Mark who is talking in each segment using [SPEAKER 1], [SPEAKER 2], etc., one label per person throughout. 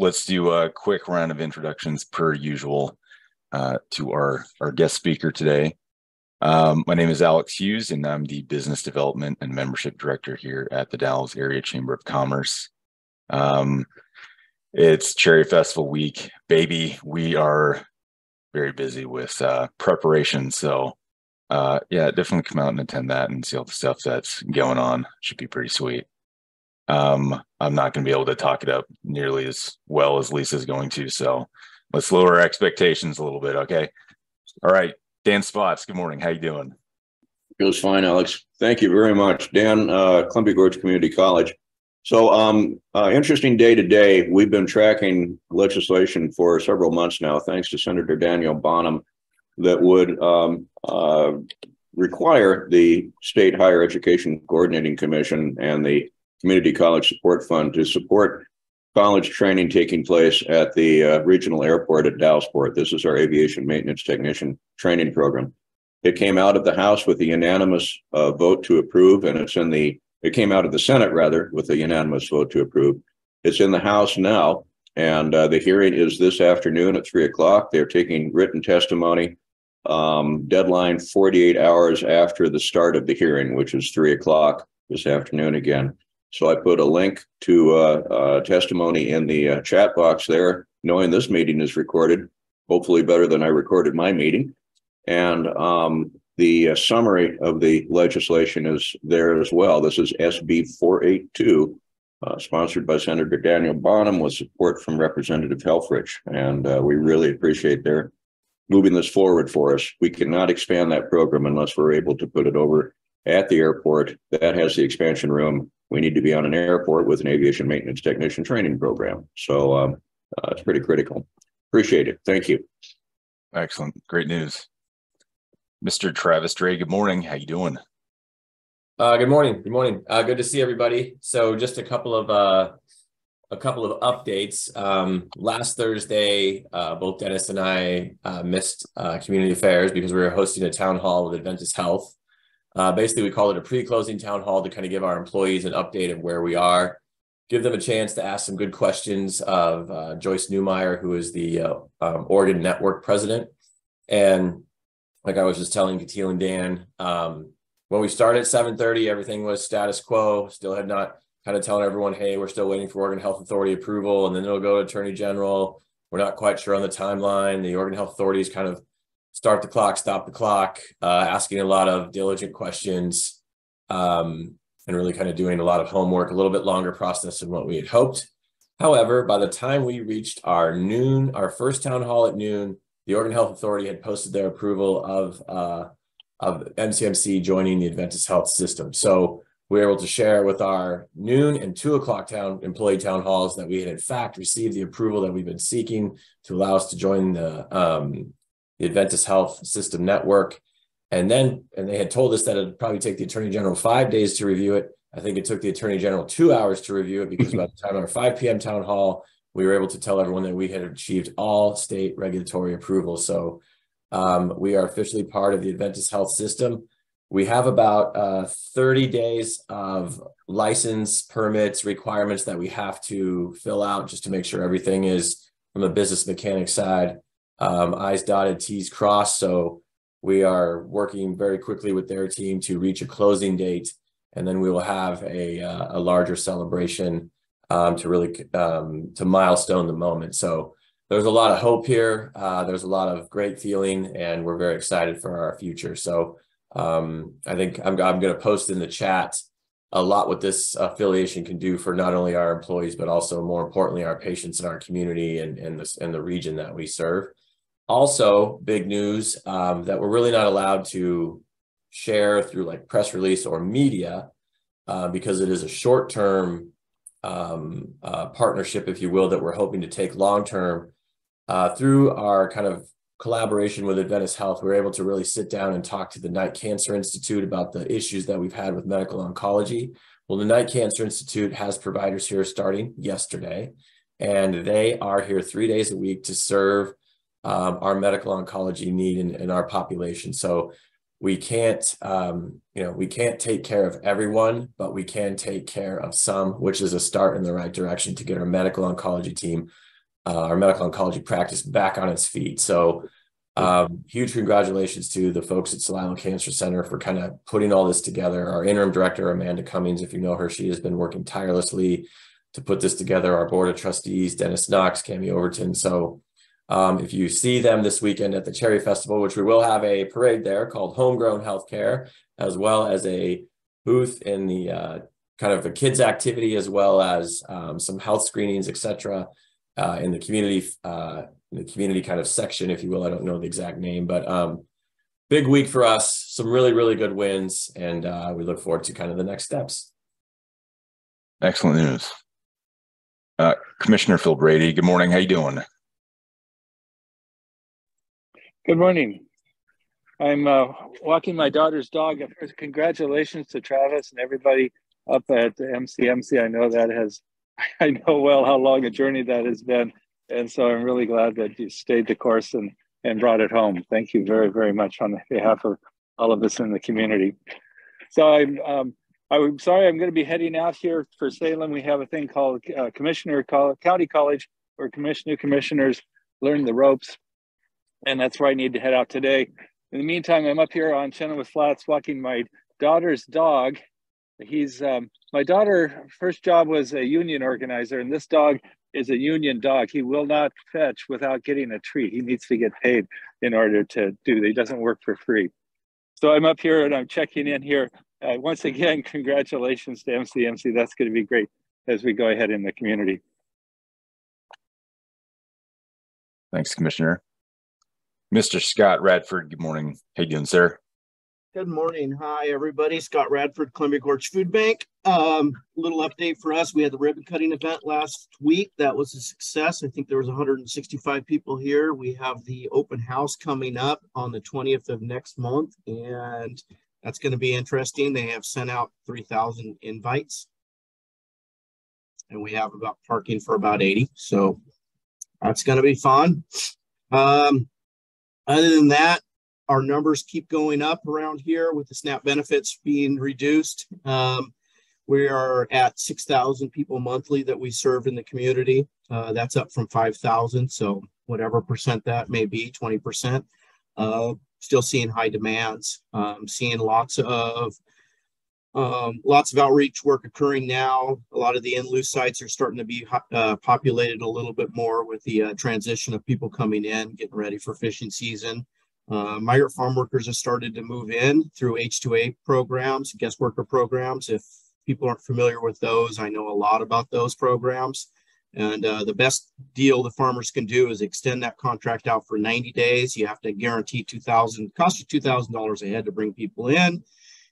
[SPEAKER 1] let's do a quick round of introductions per usual to our guest speaker today. My name is Alex Hughes, and I'm the Business Development and Membership Director here at the Dalles Area Chamber of Commerce. It's Cherry Festival week, baby. We are very busy with preparation, so yeah, definitely come out and attend that and see all the stuff that's going on. Should be pretty sweet. I'm not going to be able to talk it up nearly as well as Lisa's going to, so let's lower our expectations a little bit, okay? All right, Dan Spots, good morning. How you doing?
[SPEAKER 2] Goes fine, Alex. Thank you very much. Dan, Columbia Gorge Community College. So interesting day today. We've been tracking legislation for several months now, thanks to Senator Daniel Bonham, that would require the State Higher Education Coordinating Commission and the Community College Support Fund to support college training taking place at the regional airport at Dallesport. This is our aviation maintenance technician training program. It came out of the House with a unanimous vote to approve, and it came out of the Senate, rather, with a unanimous vote to approve. It's in the House now, and the hearing is this afternoon at 3 o'clock. They're taking written testimony, deadline 48 hours after the start of the hearing, which is 3 o'clock this afternoon again. So I put a link to testimony in the chat box there, knowing this meeting is recorded, hopefully better than I recorded my meeting. And the summary of the legislation is there as well. This is SB 482, sponsored by Senator Daniel Bonham with support from Representative Helfrich. And we really appreciate their moving this forward for us. We cannot expand that program unless we're able to put it over at the airport. That has the expansion room. We need to be on an airport with an aviation maintenance technician training program. So it's pretty critical. Appreciate it. Thank you.
[SPEAKER 1] Excellent. Great news. Mr. Travis Dre, good morning. How you doing?
[SPEAKER 3] Good morning. Good morning. Good to see everybody. So just a couple of updates. Last Thursday, both Dennis and I missed community affairs because we were hosting a town hall with Adventist Health. Basically, we called it a pre-closing town hall to kind of give our employees an update of where we are, give them a chance to ask some good questions of Joyce Newmeyer, who is the Oregon Network president. And like I was just telling Kateel and Dan, when we started at 7:30, everything was status quo. Still had not kind of telling everyone, hey, we're still waiting for Oregon Health Authority approval, and then it'll go to Attorney General. We're not quite sure on the timeline. The Oregon Health Authority is kind of start the clock, stop the clock, asking a lot of diligent questions, and really kind of doing a lot of homework, a little bit longer process than what we had hoped. However, by the time we reached our first town hall at noon, the Oregon Health Authority had posted their approval of MCMC joining the Adventist Health system. So we were able to share with our noon and 2 o'clock employee town halls that we had in fact received the approval that we've been seeking to allow us to join the Adventist Health System Network. And they had told us that it'd probably take the Attorney General 5 days to review it. I think it took the Attorney General 2 hours to review it, because by the time of our 5 p.m. town hall, we were able to tell everyone that we had achieved all state regulatory approval. So we are officially part of the Adventist Health System. We have about 30 days of license, permits, requirements that we have to fill out just to make sure everything is, from a business mechanic side, I's dotted, T's crossed. So we are working very quickly with their team to reach a closing date, and then we will have a larger celebration to really to milestone the moment. So there's a lot of hope here. There's a lot of great feeling, and we're very excited for our future. So I think I'm going to post in the chat a lot what this affiliation can do for not only our employees, but also more importantly, our patients in our community and the region that we serve. Also, big news that we're really not allowed to share through like press release or media because it is a short-term partnership, if you will, that we're hoping to take long-term. Through our kind of collaboration with Adventist Health, we're able to really sit down and talk to the Knight Cancer Institute about the issues that we've had with medical oncology. Well, the Knight Cancer Institute has providers here starting yesterday, and they are here 3 days a week to serve our medical oncology need in our population. So we can't, we can't take care of everyone, but we can take care of some, which is a start in the right direction to get our medical oncology team our medical oncology practice back on its feet. So huge congratulations to the folks at Celilo Cancer Center for kind of putting all this together. Our interim director, Amanda Cummings, if you know her, she has been working tirelessly to put this together. Our board of trustees, Dennis Knox, Cami Overton. So if you see them this weekend at the Cherry Festival, which we will have a parade there called Homegrown Healthcare, as well as a booth in the kind of a kids activity, as well as some health screenings, etc. In the community kind of section, if you will. I don't know the exact name, but big week for us, some really, really good wins, and we look forward to kind of the next steps.
[SPEAKER 1] Excellent news. Commissioner Phil Brady, good morning. How you doing?
[SPEAKER 4] Good morning. I'm walking my daughter's dog. First, congratulations to Travis and everybody up at MCMC. I know well how long a journey that has been. And so I'm really glad that you stayed the course and brought it home. Thank you very, very much on behalf of all of us in the community. So I'm sorry, I'm going to be heading out here for Salem. We have a thing called County College, where new commissioners learn the ropes. And that's where I need to head out today. In the meantime, I'm up here on Chenoweth Flats walking my daughter's dog. My daughter first job was a union organizer, and this dog is a union dog. He will not fetch without getting a treat. He needs to get paid in order to do that. He doesn't work for free. So I'm up here and I'm checking in here. Once again, congratulations to MCMC. That's going to be great as we go ahead in the community.
[SPEAKER 1] Thanks, Commissioner. Mr. Scott Radford, good morning. How you doing, sir?
[SPEAKER 5] Good morning. Hi, everybody. Scott Radford, Columbia Gorge Food Bank. Little update for us. We had the ribbon cutting event last week. That was a success. I think there was 165 people here. We have the open house coming up on the 20th of next month, and that's going to be interesting. They have sent out 3,000 invites, and we have about parking for about 80. So that's going to be fun. Other than that, our numbers keep going up around here with the SNAP benefits being reduced. We are at 6,000 people monthly that we serve in the community. That's up from 5,000. So whatever percent that may be, 20%. Still seeing high demands. Seeing lots of outreach work occurring now. A lot of the in-lieu sites are starting to be populated a little bit more with the transition of people coming in, getting ready for fishing season. Migrant farm workers have started to move in through H-2A programs, guest worker programs. If people aren't familiar with those, I know a lot about those programs. And the best deal the farmers can do is extend that contract out for 90 days. You have to guarantee cost you $2,000 a head to bring people in.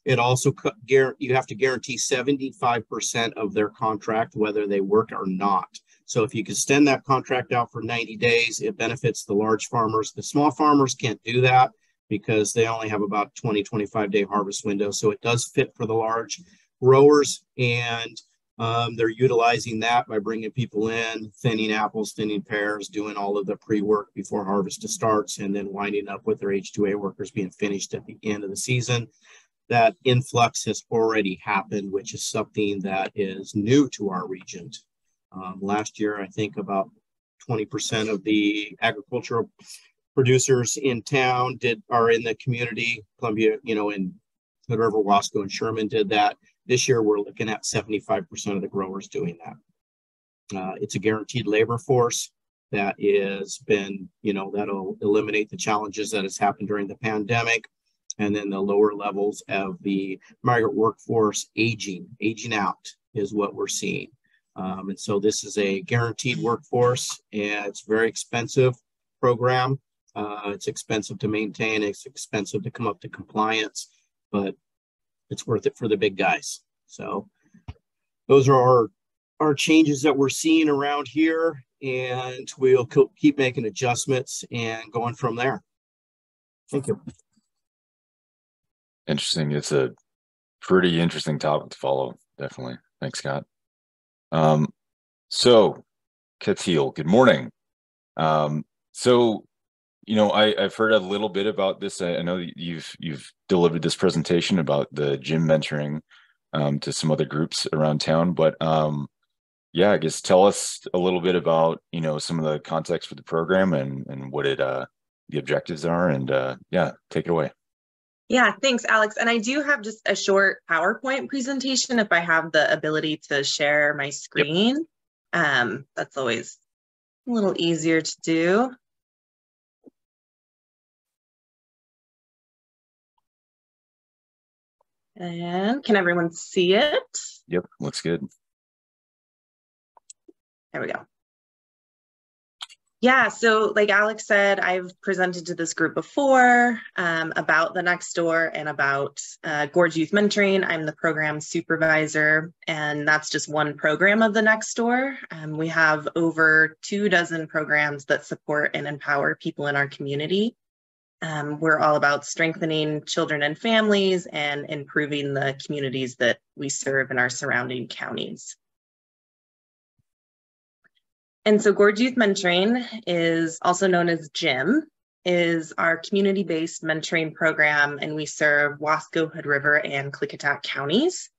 [SPEAKER 5] It also, you have to guarantee 75% of their contract, whether they work or not. So if you can extend that contract out for 90 days, it benefits the large farmers. The small farmers can't do that because they only have about 20, 25-day harvest window. So it does fit for the large growers, and they're utilizing that by bringing people in, thinning apples, thinning pears, doing all of the pre-work before harvest starts, and then winding up with their H-2A workers being finished at the end of the season. That influx has already happened, which is something that is new to our region. Last year, I think about 20% of the agricultural producers in town are in the community. Columbia, in Hood River, Wasco, and Sherman did that. This year, we're looking at 75% of the growers doing that. It's a guaranteed labor force that has been, that'll eliminate the challenges that has happened during the pandemic. And then the lower levels of the migrant workforce aging out is what we're seeing. And so this is a guaranteed workforce, and it's a very expensive program. It's expensive to maintain. It's expensive to come up to compliance, but it's worth it for the big guys. So those are our changes that we're seeing around here, and we'll keep making adjustments and going from there. Thank you.
[SPEAKER 1] Interesting. It's a pretty interesting topic to follow. Definitely. Thanks, Scott. So Kateel, good morning. So, I've heard a little bit about this. I know that you've delivered this presentation about the G.Y.M mentoring to some other groups around town, but yeah, I guess tell us a little bit about, some of the context for the program and what the objectives are, and yeah, take it away.
[SPEAKER 6] Yeah, thanks, Alex. And I do have just a short PowerPoint presentation if I have the ability to share my screen. Yep. That's always a little easier to do. And can everyone see it?
[SPEAKER 1] Yep, looks good.
[SPEAKER 6] There we go. Yeah, so like Alex said, I've presented to this group before about the Next Door and about Gorge Youth Mentoring. I'm the program supervisor, and that's just one program of the Next Door. We have over 24 programs that support and empower people in our community. We're all about strengthening children and families and improving the communities that we serve in our surrounding counties. And so Gorge Youth Mentoring is also known as G.Y.M, is our community-based mentoring program, and we serve Wasco, Hood River, and Klickitat counties.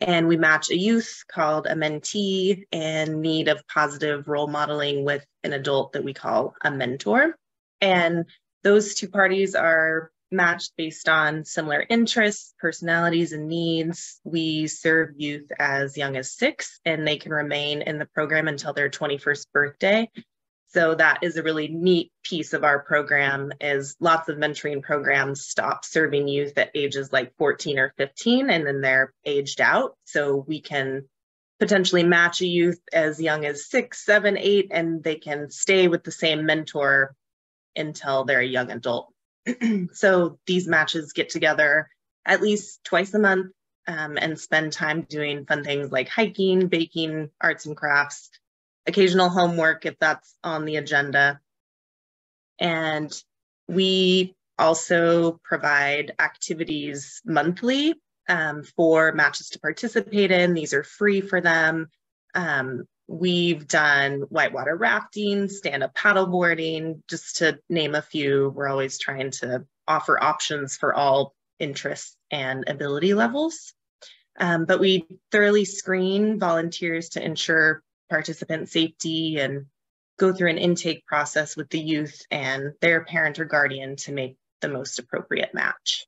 [SPEAKER 6] And we match a youth called a mentee in need of positive role modeling with an adult that we call a mentor. And those two parties are matched based on similar interests, personalities, and needs. We serve youth as young as 6, and they can remain in the program until their 21st birthday. So that is a really neat piece of our program, is lots of mentoring programs stop serving youth at ages like 14 or 15, and then they're aged out. So we can potentially match a youth as young as 6, 7, 8, and they can stay with the same mentor until they're a young adult. So these matches get together at least twice a month and spend time doing fun things like hiking, baking, arts and crafts, occasional homework if that's on the agenda. And we also provide activities monthly for matches to participate in. These are free for them. We've done whitewater rafting, stand-up paddleboarding, just to name a few. We're always trying to offer options for all interests and ability levels. But we thoroughly screen volunteers to ensure participant safety and go through an intake process with the youth and their parent or guardian to make the most appropriate match.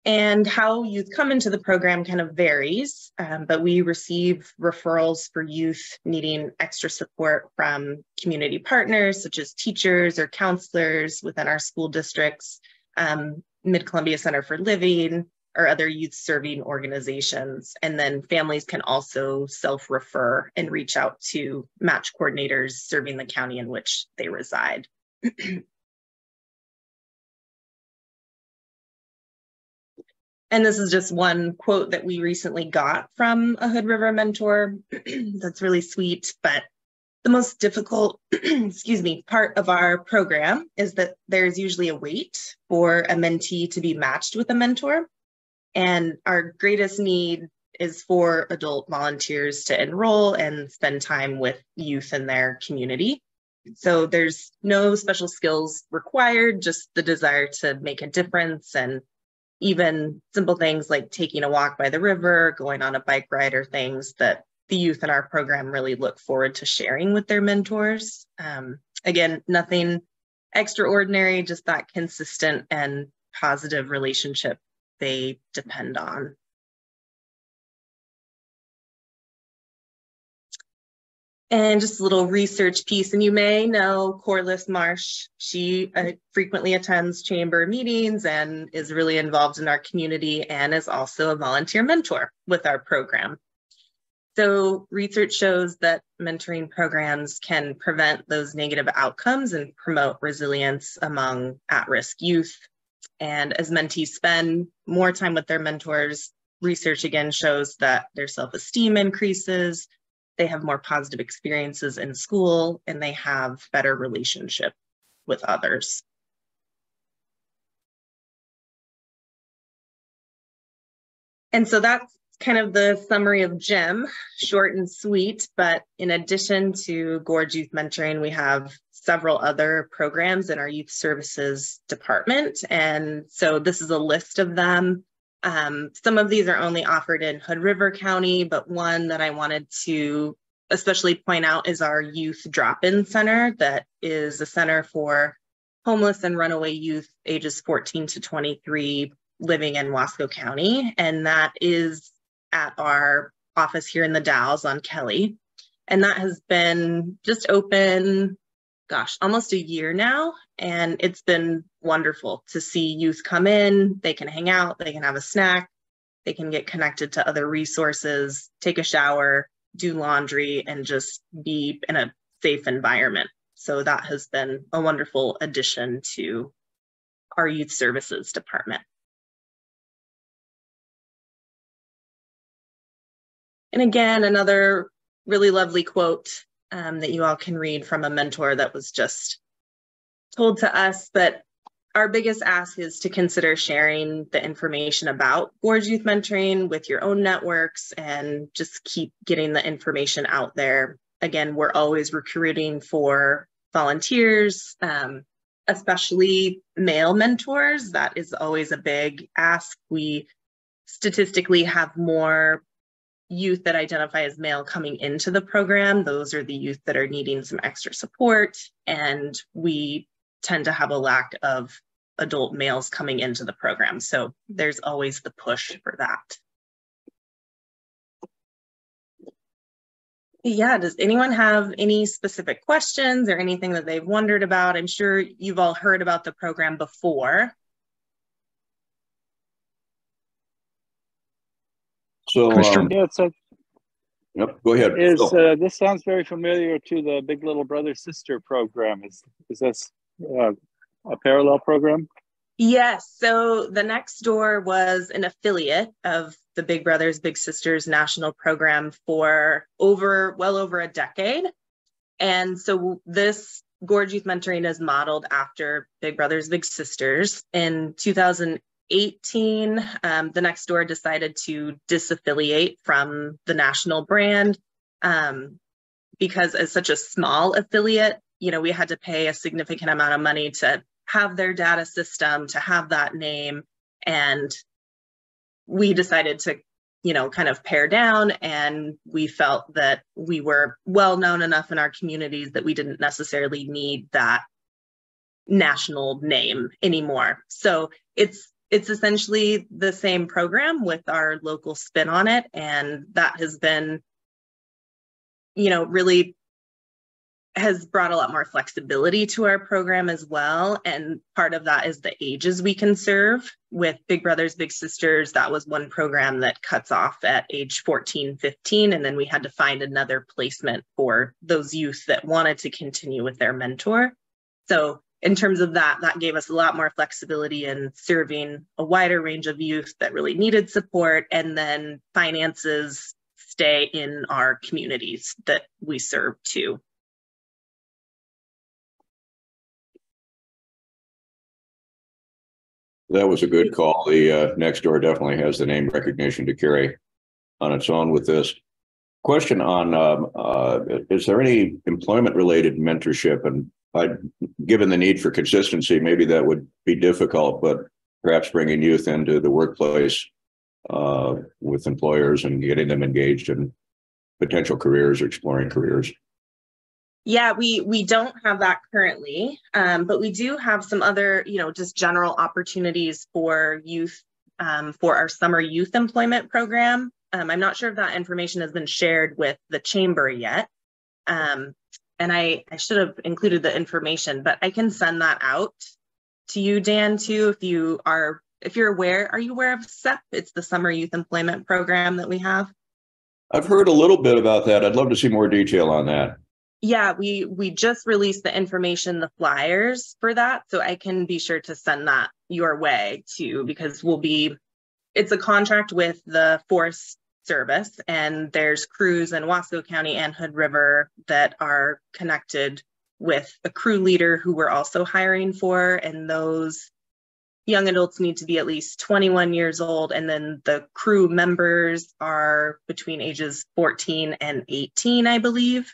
[SPEAKER 6] And how youth come into the program kind of varies, but we receive referrals for youth needing extra support from community partners, such as teachers or counselors within our school districts, Mid-Columbia Center for Living, or other youth-serving organizations. And then families can also self-refer and reach out to match coordinators serving the county in which they reside. And this is just one quote that we recently got from a Hood River mentor that's really sweet. But the most difficult, part of our program is that there's usually a wait for a mentee to be matched with a mentor. And our greatest need is for adult volunteers to enroll and spend time with youth in their community. So there's no special skills required, just the desire to make a difference, and even simple things like taking a walk by the river, going on a bike ride, or things that the youth in our program really look forward to sharing with their mentors. Again, nothing extraordinary, just that consistent and positive relationship they depend on. And just a little research piece, and you may know Corliss Marsh. She frequently attends chamber meetings and is really involved in our community, and is also a volunteer mentor with our program. So research shows that mentoring programs can prevent those negative outcomes and promote resilience among at-risk youth. And as mentees spend more time with their mentors, research again shows that their self-esteem increases, they have more positive experiences in school, and they have better relationship with others. And so that's kind of the summary of G.Y.M, short and sweet. But in addition to Gorge Youth Mentoring, we have several other programs in our youth services department. And so this is a list of them. Some of these are only offered in Hood River County, but one that I wanted to especially point out is our youth drop-in center. That is a center for homeless and runaway youth ages 14 to 23 living in Wasco County. And that is at our office here in the Dalles on Kelly. And that has been just open, gosh, almost a year now. And it's been wonderful to see youth come in. They can hang out, they can have a snack, they can get connected to other resources, take a shower, do laundry, and just be in a safe environment. So that has been a wonderful addition to our youth services department. And again, another really lovely quote that you all can read from a mentor that was just told to us. But our biggest ask is to consider sharing the information about Gorge Youth Mentoring with your own networks and just keep getting the information out there. Again, we're always recruiting for volunteers, especially male mentors. That is always a big ask. We statistically have more youth that identify as male coming into the program. Those are the youth that are needing some extra support, and we tend to have a lack of adult males coming into the program. So there's always the push for that. Yeah, does anyone have any specific questions or anything that they've wondered about? I'm sure you've all heard about the program before.
[SPEAKER 2] So,
[SPEAKER 4] Yeah, so
[SPEAKER 2] yep, go ahead.
[SPEAKER 4] This sounds very familiar to the Big Little Brother Sister program. Is this a parallel program?
[SPEAKER 6] Yes. So the Next Door was an affiliate of the Big Brothers Big Sisters national program for well over a decade. And so this Gorge Youth Mentoring is modeled after Big Brothers Big Sisters. In 2018, the Next Door decided to disaffiliate from the national brand because as such a small affiliate, we had to pay a significant amount of money to have their data system, to have that name. And we decided to, kind of pare down, and we felt that we were well known enough in our communities that we didn't necessarily need that national name anymore. So it's essentially the same program with our local spin on it. And that has been, really has brought a lot more flexibility to our program as well. And part of that is the ages we can serve. With Big Brothers Big Sisters, that was one program that cuts off at age 14, 15. And then we had to find another placement for those youth that wanted to continue with their mentor. So in terms of that gave us a lot more flexibility in serving a wider range of youth that really needed support. And then finances stay in our communities that we serve too.
[SPEAKER 2] That was a good call. The Next Door definitely has the name recognition to carry on its own with this. Question on, is there any employment-related mentorship? And given the need for consistency, maybe that would be difficult, but perhaps bringing youth into the workplace with employers and getting them engaged in potential careers or exploring careers.
[SPEAKER 6] Yeah, we don't have that currently, but we do have some other, just general opportunities for youth for our summer youth employment program. I'm not sure if that information has been shared with the chamber yet. And I should have included the information, but I can send that out to you, Dan, too, if you're aware. Are you aware of SEP? It's the summer youth employment program that we have.
[SPEAKER 2] I've heard a little bit about that. I'd love to see more detail on that.
[SPEAKER 6] Yeah, we just released the information, the flyers for that. So I can be sure to send that your way too, because it's a contract with the Forest Service, and there's crews in Wasco County and Hood River that are connected with a crew leader who we're also hiring for. And those young adults need to be at least 21 years old. And then the crew members are between ages 14 and 18, I believe.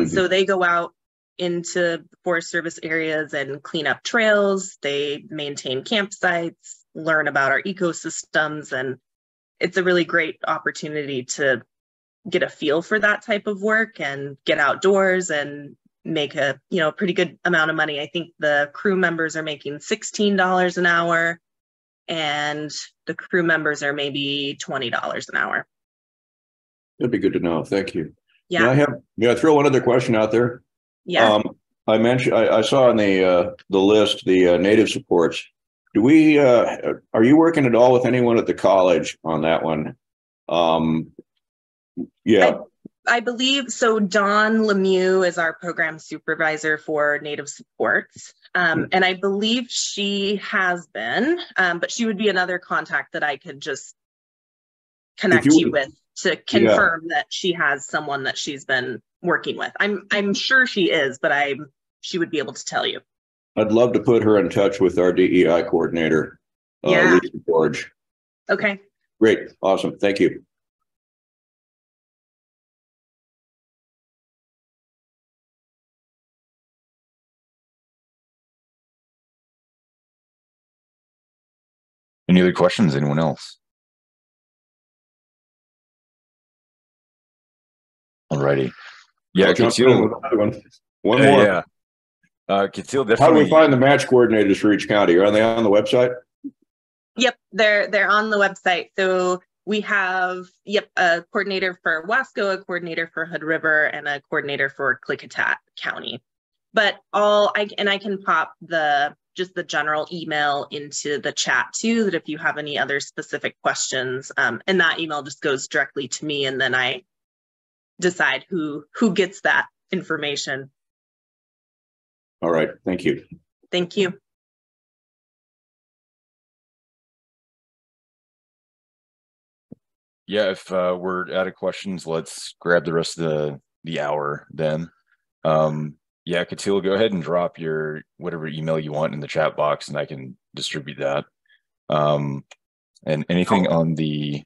[SPEAKER 6] So they go out into Forest Service areas and clean up trails. They maintain campsites. learn about our ecosystems. And it's a really great opportunity to get a feel for that type of work and get outdoors and make a pretty good amount of money. I think the crew members are making $16 an hour, and the crew members are maybe $20 an hour.
[SPEAKER 2] That'd be good to know. Thank you.
[SPEAKER 6] Yeah.
[SPEAKER 2] May I throw one other question out there?
[SPEAKER 6] Yeah.
[SPEAKER 2] I saw on the list the native supports. Do we are you working at all with anyone at the college on that one? Yeah.
[SPEAKER 6] I believe so. Dawn Lemieux is our program supervisor for Native Supports. And I believe she has been, but she would be another contact that I could just connect you with to confirm that she has someone that she's been working with. I'm sure she is, but she would be able to tell you.
[SPEAKER 2] I'd love to put her in touch with our DEI coordinator, Lisa Gorge.
[SPEAKER 6] Okay.
[SPEAKER 2] Great. Awesome. Thank you.
[SPEAKER 1] Any other questions? Anyone else? Alrighty. Yeah, Kateel.
[SPEAKER 2] One more.
[SPEAKER 1] Yeah. Kateel, definitely.
[SPEAKER 2] How do we find the match coordinators for each county? Are they on the website?
[SPEAKER 6] Yep, they're on the website. So we have a coordinator for Wasco, a coordinator for Hood River, and a coordinator for Klickitat County. But I can pop just the general email into the chat too, that if you have any other specific questions, and that email just goes directly to me, and then I decide who gets that information.
[SPEAKER 2] All right. Thank you.
[SPEAKER 6] Thank you.
[SPEAKER 1] Yeah, if we're out of questions, let's grab the rest of the hour then. Yeah, Kateel, go ahead and drop your whatever email you want in the chat box, and I can distribute that. And anything on the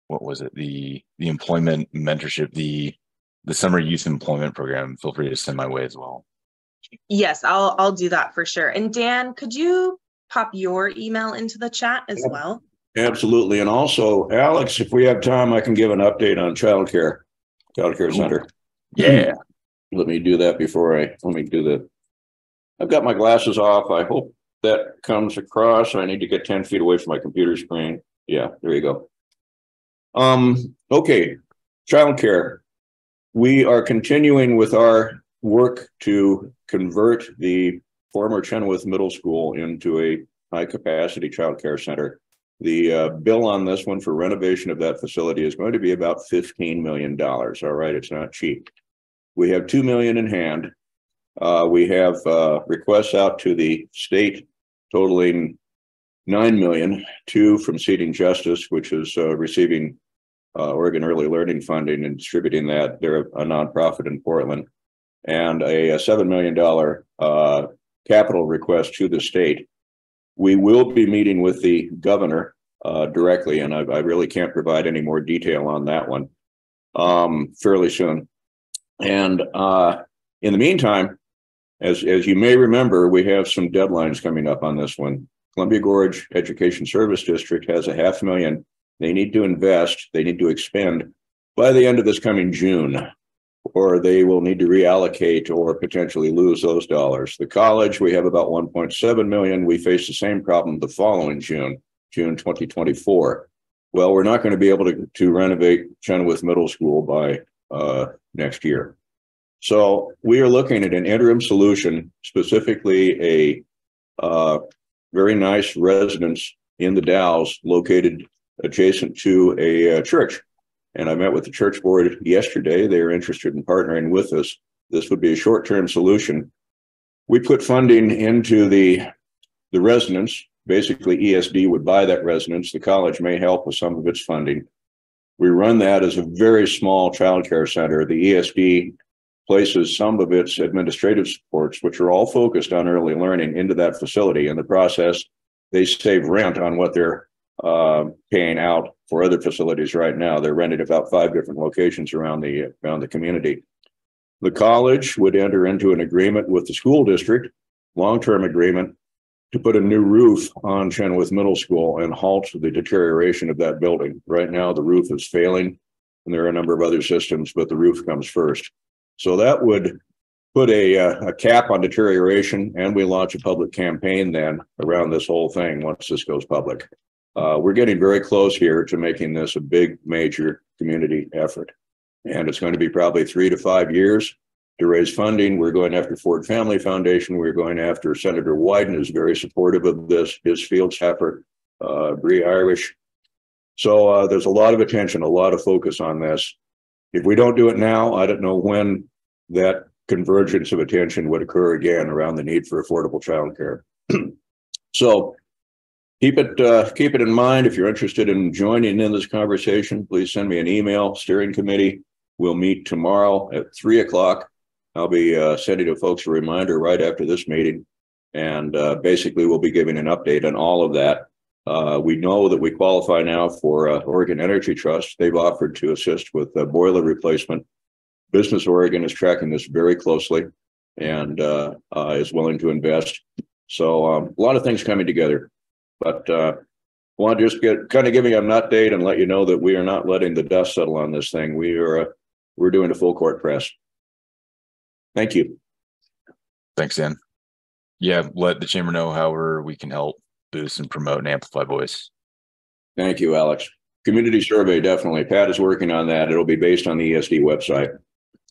[SPEAKER 1] what was it? The employment mentorship, the summer youth employment program, feel free to send my way as well.
[SPEAKER 6] Yes, I'll do that for sure. And Dan, could you pop your email into the chat as well?
[SPEAKER 2] Absolutely. And also, Alex, if we have time, I can give an update on childcare center.
[SPEAKER 1] Yeah.
[SPEAKER 2] Let me do that I've got my glasses off. I hope that comes across. I need to get 10 feet away from my computer screen. Yeah, there you go. Okay, childcare. We are continuing with our work to convert the former Chenoweth Middle School into a high-capacity childcare center. The bill on this one for renovation of that facility is going to be about $15 million. All right, it's not cheap. We have $2 million in hand. We have requests out to the state totaling $9 million, 2 from Seeding Justice, which is receiving Oregon Early Learning funding and distributing that. They're a nonprofit in Portland, and a $7 million capital request to the state. We will be meeting with the governor directly, and I really can't provide any more detail on that one fairly soon. And in the meantime, as you may remember, we have some deadlines coming up on this one. Columbia Gorge Education Service District has $500,000 they need to invest, they need to expend by the end of this coming June, or they will need to reallocate or potentially lose those dollars. The college, we have about $1.7 million. We face the same problem the following June 2024. Well, we're not going to be able to renovate Chenoweth Middle School by next year. So we are looking at an interim solution, specifically a very nice residence in the Dalles located adjacent to a church. And I met with the church board yesterday. They are interested in partnering with us. This would be a short-term solution. We put funding into the residence. Basically, ESD would buy that residence. The college may help with some of its funding. We run that as a very small childcare center. The ESD places some of its administrative supports, which are all focused on early learning, into that facility. In the process, they save rent on what they're paying out for other facilities right now. They're rented about 5 different locations around the community. The college would enter into an agreement with the school district, long-term agreement, to put a new roof on Chenoweth Middle School and halt the deterioration of that building. Right now, the roof is failing, and there are a number of other systems, but the roof comes first. So that would put a cap on deterioration, and we launch a public campaign then around this whole thing once this goes public. We're getting very close here to making this a big, major community effort. And it's going to be probably 3 to 5 years to raise funding. We're going after Ford Family Foundation. We're going after Senator Wyden, who's very supportive of this, his field effort, Bree Irish. So there's a lot of attention, a lot of focus on this. If we don't do it now, I don't know when that convergence of attention would occur again around the need for affordable childcare. So keep it in mind. If you're interested in joining in this conversation, please send me an email. Steering committee will meet tomorrow at 3 o'clock. I'll be sending folks a reminder right after this meeting. And basically, we'll be giving an update on all of that. We know that we qualify now for Oregon Energy Trust. They've offered to assist with boiler replacement. Business Oregon is tracking this very closely and is willing to invest. So a lot of things coming together. But I want to just kind of giving you an update and let you know that we are not letting the dust settle on this thing. We're doing a full court press. Thank you.
[SPEAKER 1] Thanks, Dan. Yeah, let the chamber know how we can help boost and promote and amplify voice.
[SPEAKER 2] Thank you, Alex. Community survey, definitely. Pat is working on that. It'll be based on the ESD website.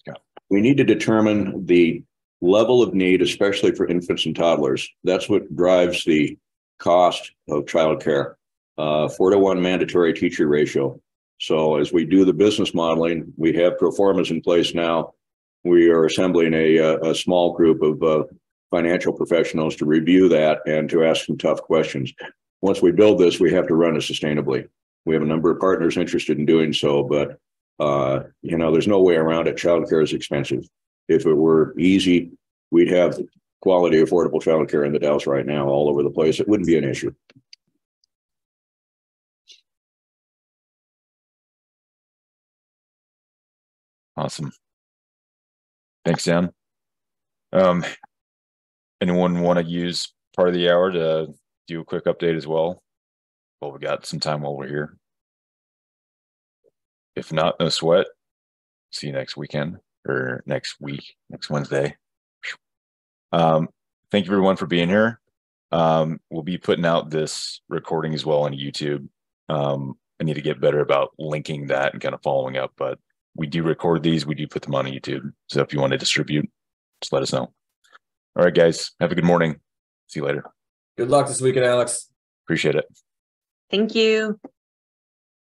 [SPEAKER 1] Yeah. We
[SPEAKER 2] need to determine the level of need, especially for infants and toddlers. That's what drives the cost of childcare. 4-to-1 mandatory teacher ratio. So as we do the business modeling, we have pro formas in place now. We are assembling a small group of financial professionals to review that and to ask some tough questions. Once we build this, we have to run it sustainably. We have a number of partners interested in doing so, but there's no way around it. Childcare is expensive. If it were easy, we'd have quality, affordable childcare in the Dalles right now all over the place. It wouldn't be an issue.
[SPEAKER 1] Awesome. Thanks, Dan. Anyone want to use part of the hour to do a quick update as well? Well, we got some time while we're here. If not, no sweat. See you next weekend or next week, next Wednesday. Thank you everyone for being here. We'll be putting out this recording as well on YouTube. I need to get better about linking that and kind of following up, but we do record these. We do put them on YouTube. So if you want to distribute, just let us know. All right, guys. Have a good morning. See you later.
[SPEAKER 3] Good luck this weekend, Alex.
[SPEAKER 1] Appreciate it.
[SPEAKER 6] Thank you.